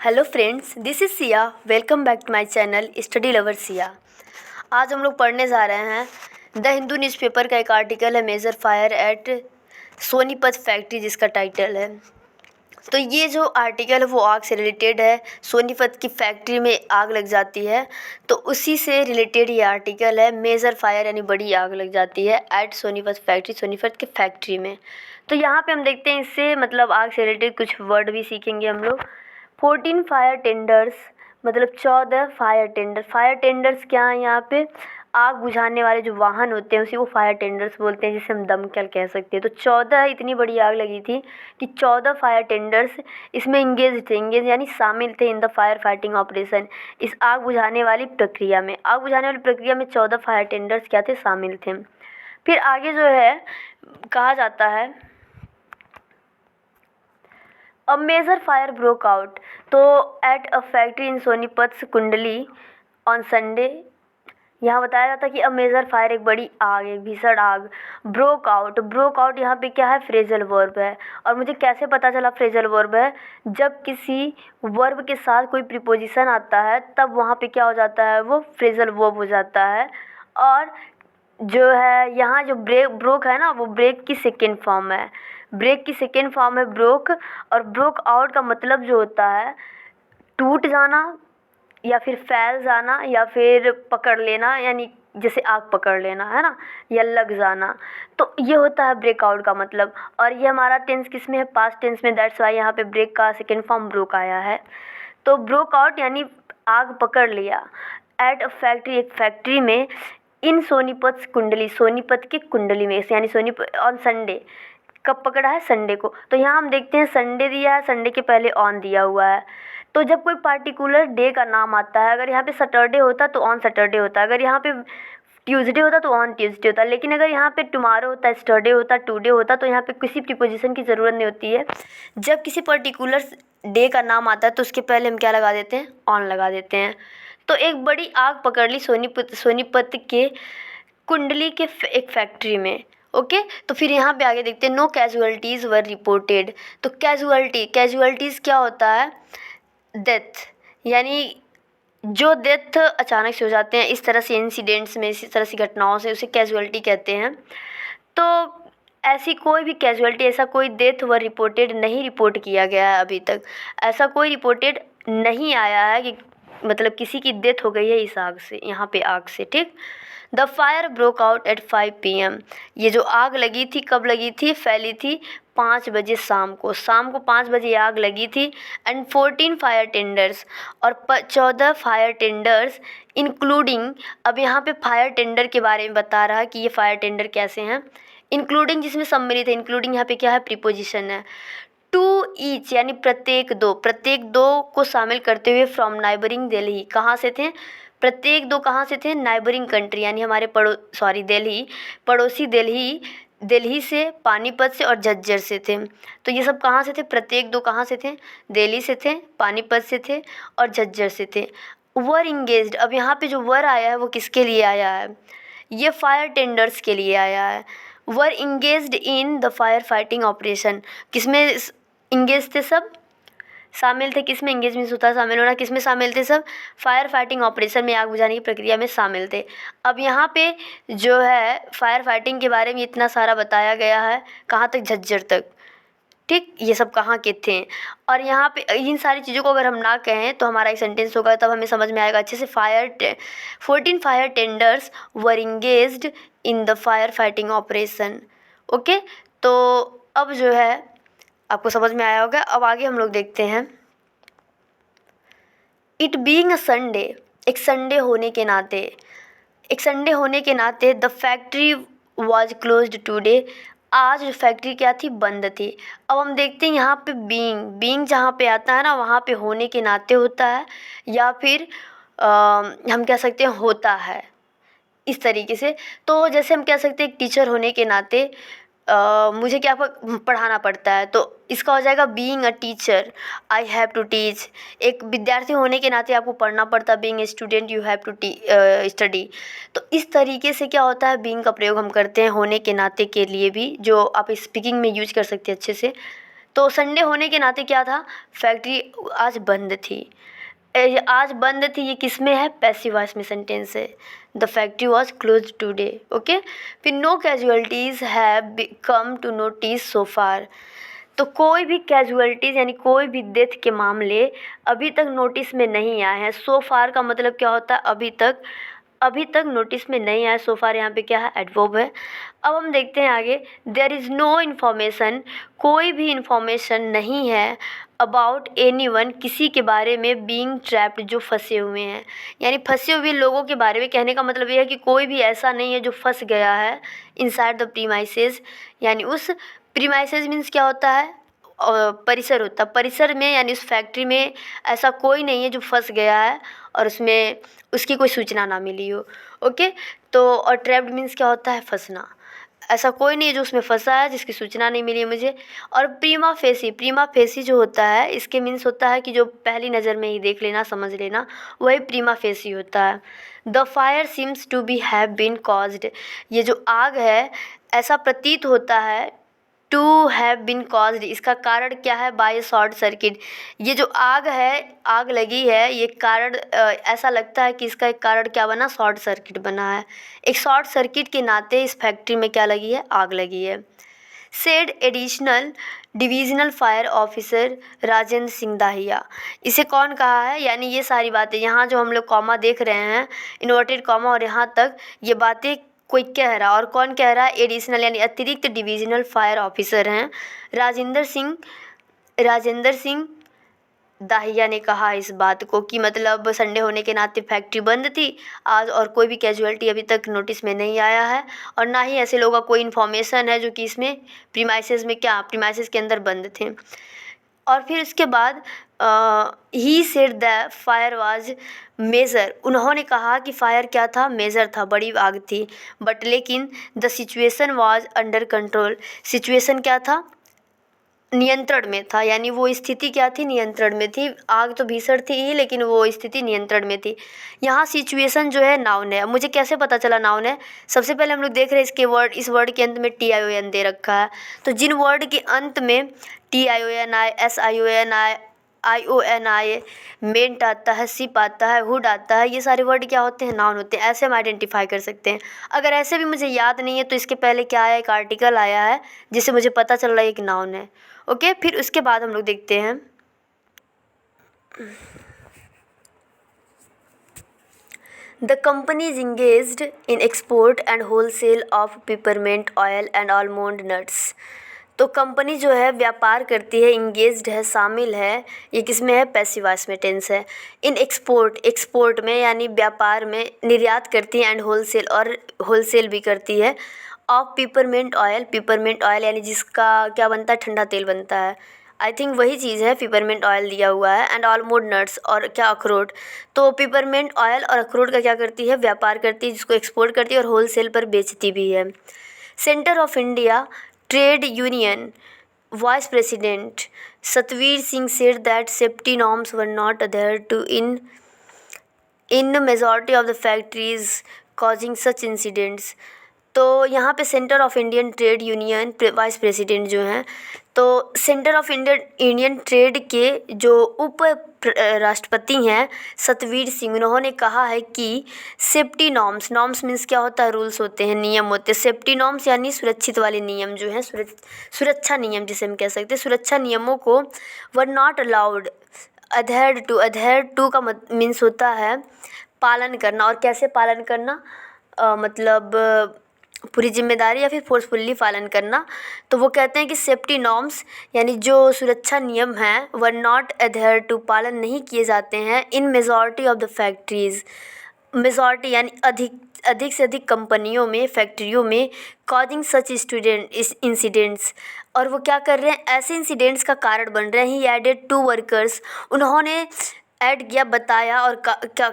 Hello friends, this is Siya. Welcome back to my channel study lover Siya. आज हम लोग पढ़ने जा रहे हैं द हिंदू न्यूज़पेपर का एक आर्टिकल है major fire at Sonipat factory, जिसका टाइटल है। तो ये जो आर्टिकल है वो आग से रिलेटेड है। सोनीपत की फैक्ट्री में आग लग जाती है, तो उसी से रिलेटेड ये आर्टिकल है। मेजर फायर यानी बड़ी आग लग जाती है एट सोनीपत फैक्ट्री, सोनीपत के फैक्ट्री में। तो यहाँ पे हम देखते हैं इससे मतलब आग से रिलेटेड कुछ वर्ड भी सीखेंगे हम लोग। 14 फायर टेंडर्स मतलब 14 फायर टेंडर। फायर टेंडर्स क्या है? यहाँ पे आग बुझाने वाले जो वाहन होते हैं उसी को फायर टेंडर्स बोलते हैं, जिसे हम दमकल कह सकते हैं। तो 14 इतनी बड़ी आग लगी थी कि 14 फायर टेंडर्स इसमें इंगेज थे। इंगेज यानी शामिल थे इन द फायर फाइटिंग ऑपरेशन, इस आग बुझाने वाली प्रक्रिया में। आग बुझाने वाली प्रक्रिया में 14 फायर टेंडर्स क्या थे? शामिल थे। फिर आगे जो है कहा जाता है a major fire broke out तो at a factory in Sonipat Kundli on Sunday. यहाँ बताया जाता है कि अ मेजर फायर एक बड़ी आग, एक भीषण आग। ब्रोक आउट यहाँ पे क्या है? फ्रेजल वर्ब है। और मुझे कैसे पता चला फ्रेजल वर्ब है? जब किसी वर्ब के साथ कोई प्रीपोजिशन आता है तब वहाँ पे क्या हो जाता है? वो फ्रेजल वर्ब हो जाता है। और जो है यहाँ जो ब्रोक है ना, वो ब्रेक की सेकेंड फॉर्म है। ब्रेक की सेकेंड फॉर्म है ब्रोक। और ब्रोक आउट का मतलब जो होता है टूट जाना या फिर फैल जाना या फिर पकड़ लेना, यानी जैसे आग पकड़ लेना है ना, या लग जाना। तो ये होता है ब्रेकआउट का मतलब। और ये हमारा टेंस किस में है? पास्ट टेंस में। दैट्स वाई यहाँ पे ब्रेक का सेकेंड फॉर्म ब्रोक आया है। तो ब्रोक आउट यानी आग पकड़ लिया एट अ फैक्ट्री, एक फैक्ट्री में। इन सोनीपत कुंडली, सोनीपत की कुंडली में, यानी सोनीपत ऑन संडे। कब पकड़ा है? संडे को। तो यहाँ हम देखते हैं संडे दिया है, संडे के पहले ऑन दिया हुआ है। तो जब कोई पार्टिकुलर डे का नाम आता है, अगर यहाँ पे सैटरडे होता तो ऑन सैटरडे होता, अगर यहाँ पे ट्यूसडे होता तो ऑन ट्यूसडे होता। लेकिन अगर यहाँ पे टुमारो होता, स्टरडे होता, टुडे होता, तो यहाँ पे किसी प्रीपोजिशन की ज़रूरत नहीं होती है। जब किसी पर्टिकुलर डे का नाम आता है तो उसके पहले हम क्या लगा देते हैं? ऑन लगा देते हैं। तो एक बड़ी आग पकड़ ली सोनीपत के कुंडली के एक फैक्ट्री में। ओके, तो फिर यहाँ पे आगे देखते हैं नो कैजुअलिटीज़ वर रिपोर्टेड। तो कैजुअलिटीज़ क्या होता है? डेथ, यानी जो डेथ अचानक से हो जाते हैं, इस तरह से इंसिडेंट्स में, इस तरह से घटनाओं से, उसे कैजुअलिटी कहते हैं। तो ऐसी कोई भी कैजुअलिटी, ऐसा कोई डेथ व रिपोर्टेड नहीं रिपोर्ट किया गया है अभी तक। ऐसा कोई रिपोर्टेड नहीं आया है कि मतलब किसी की डेथ हो गई है इस आग से, यहाँ पे आग से। ठीक। The fire broke out at 5 PM। ये जो आग लगी थी कब लगी थी? फैली थी 5 बजे शाम को 5 बजे आग लगी थी। एंड 14 फायर टेंडर्स, और 14 फायर टेंडर्स इंक्लूडिंग। अब यहाँ पे फायर टेंडर के बारे में बता रहा है कि ये फायर टेंडर कैसे हैं। इंक्लूडिंग जिसमें सम्मिलित है, इंक्लूडिंग यहाँ पे क्या है? प्रीपोजिशन है। टू ईच यानी प्रत्येक दो को शामिल करते हुए फ्रॉम नाइबरिंग दिल्ली। कहाँ से थे? प्रत्येक दो कहाँ से थे? नाइबरिंग कंट्री, यानी हमारे दिल्ली, पड़ोसी दिल्ली से, पानीपत से और झज्जर से थे। तो ये सब कहाँ से थे? प्रत्येक दो कहाँ से थे? दिल्ली से थे, पानीपत से थे और झज्जर से थे। वर इंगेज्ड, अब यहाँ पे जो वर आया है वो किसके लिए आया है? ये फायर टेंडर्स के लिए आया है। Were engaged in the fire fighting operation, किसमें इंगेज थे? सब शामिल थे। किसमें इंगेजमेंट होता है? शामिल होना। किसमें शामिल थे सब? फायर फाइटिंग ऑपरेशन में, आग बुझाने की प्रक्रिया में शामिल थे। अब यहाँ पे जो है फायर फाइटिंग के बारे में इतना सारा बताया गया है, कहाँ तक? झज्जर तक। ठीक, ये सब कहाँ के थे? और यहाँ पे इन सारी चीज़ों को अगर हम ना कहें तो हमारा एक सेंटेंस होगा, तब हमें समझ में आएगा अच्छे से। 14 fire tenders were engaged in the fire fighting operation. Okay, तो अब जो है आपको समझ में आया होगा। अब आगे हम लोग देखते हैं इट बीइंग अ संडे, एक संडे होने के नाते the factory was closed today. आज फैक्ट्री क्या थी? बंद थी। अब हम देखते हैं यहाँ पे बीइंग जहाँ पे आता है ना, वहाँ पे होने के नाते होता है, या फिर हम कह सकते हैं होता है, इस तरीके से। तो जैसे हम कह सकते हैं एक टीचर होने के नाते मुझे क्या पढ़ाना पड़ता है, तो इसका हो जाएगा being a teacher, I have to teach. एक विद्यार्थी होने के नाते आपको पढ़ना पड़ता है, being a student you have to study. तो इस तरीके से क्या होता है, बीइंग का प्रयोग हम करते हैं होने के नाते के लिए भी, जो आप स्पीकिंग में यूज कर सकते हैं अच्छे से। तो संडे होने के नाते क्या था, फैक्ट्री आज बंद थी। आज बंद थी, ये किस में है, पैसिव वॉइस में सेंटेंस है। The factory was close today. Okay, फिर no casualties have come to notice so far. तो कोई भी कैजुअलिटीज़ यानी कोई भी डेथ के मामले अभी तक नोटिस में नहीं आए हैं। सो फार का मतलब क्या होता है, अभी तक नोटिस में नहीं आया। सो फार यहाँ पे क्या है, एडवर्ब है। अब हम देखते हैं आगे, देयर इज़ नो इन्फॉर्मेशन, कोई भी इन्फॉर्मेशन नहीं है, अबाउट एनीवन, किसी के बारे में, बीइंग ट्रैप्ड, जो फंसे हुए हैं। यानी फंसे हुए लोगों के बारे में कहने का मतलब ये है कि कोई भी ऐसा नहीं है जो फंस गया है इनसाइड द प्रीमाइसेस। यानी उस प्रीमाइसेस मीन्स क्या होता है, परिसर होता है। परिसर में यानी उस फैक्ट्री में ऐसा कोई नहीं है जो फंस गया है और उसमें उसकी कोई सूचना ना मिली हो। ओके, तो और ट्रैप्ड मीन्स क्या होता है, फंसना। ऐसा कोई नहीं है जो उसमें फंसा है जिसकी सूचना नहीं मिली है मुझे। और प्रीमा फेसी जो होता है, इसके मीन्स होता है कि जो पहली नज़र में ही देख लेना, समझ लेना, वही प्रीमा फेसी होता है। The fire seems to be have been caused, ये जो आग है ऐसा प्रतीत होता है, टू हैव बीन कॉज्ड, इसका कारण क्या है, बाय शॉर्ट सर्किट। ये जो आग है, आग लगी है, ये कारण ऐसा लगता है कि इसका एक कारण क्या बना, शॉर्ट सर्किट बना है। एक शॉर्ट सर्किट के नाते इस फैक्ट्री में क्या लगी है, आग लगी है। Said additional divisional fire officer Rajendra Singh Dahiya. इसे कौन कहा है, यानी ये सारी बातें यहाँ जो हम लोग कॉमा देख रहे हैं, इन्वर्टेड कॉमा, और यहाँ तक ये बातें कोई कह रहा, और कौन कह रहा है, एडिशनल यानी अतिरिक्त डिविजनल फायर ऑफिसर हैं राजेंद्र सिंह दाहिया ने कहा इस बात को, कि मतलब संडे होने के नाते फैक्ट्री बंद थी आज और कोई भी कैजुअलिटी अभी तक नोटिस में नहीं आया है, और ना ही ऐसे लोगों का कोई इन्फॉर्मेशन है जो कि इसमें प्रीमाइसेस में क्या, प्रीमाइसेस के अंदर बंद थे। और फिर उसके बाद ही said the fire was major, उन्होंने कहा कि फायर क्या था, मेजर था, बड़ी आग थी। बट लेकिन the situation was under control, situation क्या था, नियंत्रण में था। यानी वो स्थिति क्या थी, नियंत्रण में थी। आग तो भीषण थी ही, लेकिन वो स्थिति नियंत्रण में थी। यहाँ सिचुएशन जो है नाउन है। मुझे कैसे पता चला नाउन है, सबसे पहले हम लोग देख रहे हैं इसके वर्ड, इस वर्ड के अंत में TION दे रखा है। तो जिन वर्ड के अंत में TIONI, SIONI, IONI, मेंट आता है, सिप आता है, हुड आता है, ये सारे वर्ड क्या होते हैं, नाउन होते हैं। ऐसे हम आइडेंटिफाई कर सकते हैं। अगर ऐसे भी मुझे याद नहीं है तो इसके पहले क्या आया, एक आर्टिकल आया है जिससे मुझे पता चल रहा है एक नाउन है। ओके, फिर उसके बाद हम लोग देखते हैं the company is engaged in export and wholesale of peppermint oil and almond nuts. तो कंपनी जो है व्यापार करती है, इंगेज्ड है, शामिल है, ये किस में है, पैसिव वॉइस में टेंस है। इन एक्सपोर्ट में यानी व्यापार में, निर्यात करती है, एंड होलसेल, और होलसेल भी करती है, ऑफ पिपरमेंट ऑयल यानी जिसका क्या बनता है, ठंडा तेल बनता है। आई थिंक वही चीज़ है, पिपरमेंट ऑयल दिया हुआ है। एंड आलमंड नट्स, और क्या, अखरोट। तो पिपरमेंट ऑयल और अखरोट का क्या करती है, व्यापार करती है, जिसको एक्सपोर्ट करती है और होलसेल पर बेचती भी है। Centre of India trade union vice president Satvir Singh said that safety norms were not adhered to in majority of the factories causing such incidents। तो यहाँ पे centre of Indian trade union vice president जो हैं, तो सेंटर ऑफ इंडियन ट्रेड के जो उप राष्ट्रपति हैं सतवीर सिंह, उन्होंने कहा है कि सेफ्टी नॉर्म्स मीन्स क्या होता है, रूल्स होते हैं, नियम होते हैं। सेफ्टी नॉर्म्स यानी सुरक्षित वाले नियम जो हैं, सुरक्षा नियम जिसे हम कह सकते हैं, सुरक्षा नियमों को were not allowed, adhere to का मीन्स होता है पालन करना। और कैसे पालन करना, मतलब पूरी जिम्मेदारी या फिर फोर्सफुली पालन करना। तो वो कहते हैं कि सेफ्टी नॉर्म्स यानी जो सुरक्षा नियम हैं, वर नॉट अधेयर टू, पालन नहीं किए जाते हैं, इन majority of the factories, majority यानी अधिक से अधिक कंपनियों में, फैक्ट्रियों में, कॉजिंग सच इंसिडेंट्स, और वो क्या कर रहे हैं, ऐसे इंसिडेंट्स का कारण बन रहे हैं। ही एडेड 2 वर्कर्स, उन्होंने ऐड किया, बताया, और क्या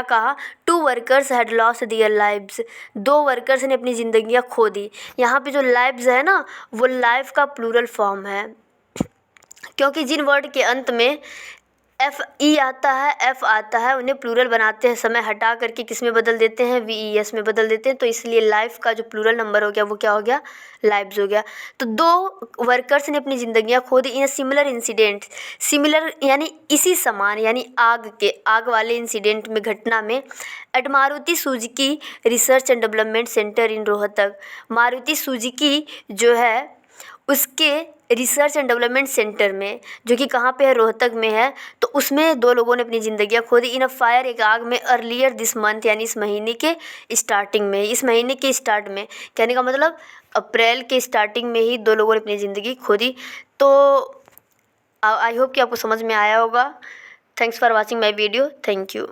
कहा 2 workers had lost their lives, 2 workers ने अपनी ज़िंदगियाँ खो दी। यहाँ पे जो लाइव्स है ना, वो लाइफ का प्लूरल फॉर्म है, क्योंकि जिन वर्ड के अंत में एफ ई आता है, एफ आता है, उन्हें प्लूरल बनाते हैं समय हटा करके किस में बदल देते हैं, VES में बदल देते हैं। तो इसलिए लाइफ का जो प्लूरल नंबर हो गया वो क्या हो गया, लाइव्स हो गया। तो 2 वर्कर्स ने अपनी ज़िंदगियाँ खो दी इन सिमिलर इंसिडेंट, सिमिलर यानी इसी समान, यानी आग वाले इंसिडेंट में, घटना में, at Maruti Suzuki research and development centre in Rohtak. Maruti Suzuki जो है उसके रिसर्च एंड डेवलपमेंट सेंटर में, जो कि कहाँ पे है, रोहतक में है। तो उसमें 2 लोगों ने अपनी ज़िंदगियाँ खो दी इन अ फायर, एक आग में, अर्लियर दिस मंथ यानी इस महीने के स्टार्टिंग में, इस महीने के स्टार्ट में, कहने का मतलब अप्रैल के स्टार्टिंग में ही 2 लोगों ने अपनी ज़िंदगी खो दी। तो आई होप कि आपको समझ में आया होगा। Thanks for watching my video. Thank you.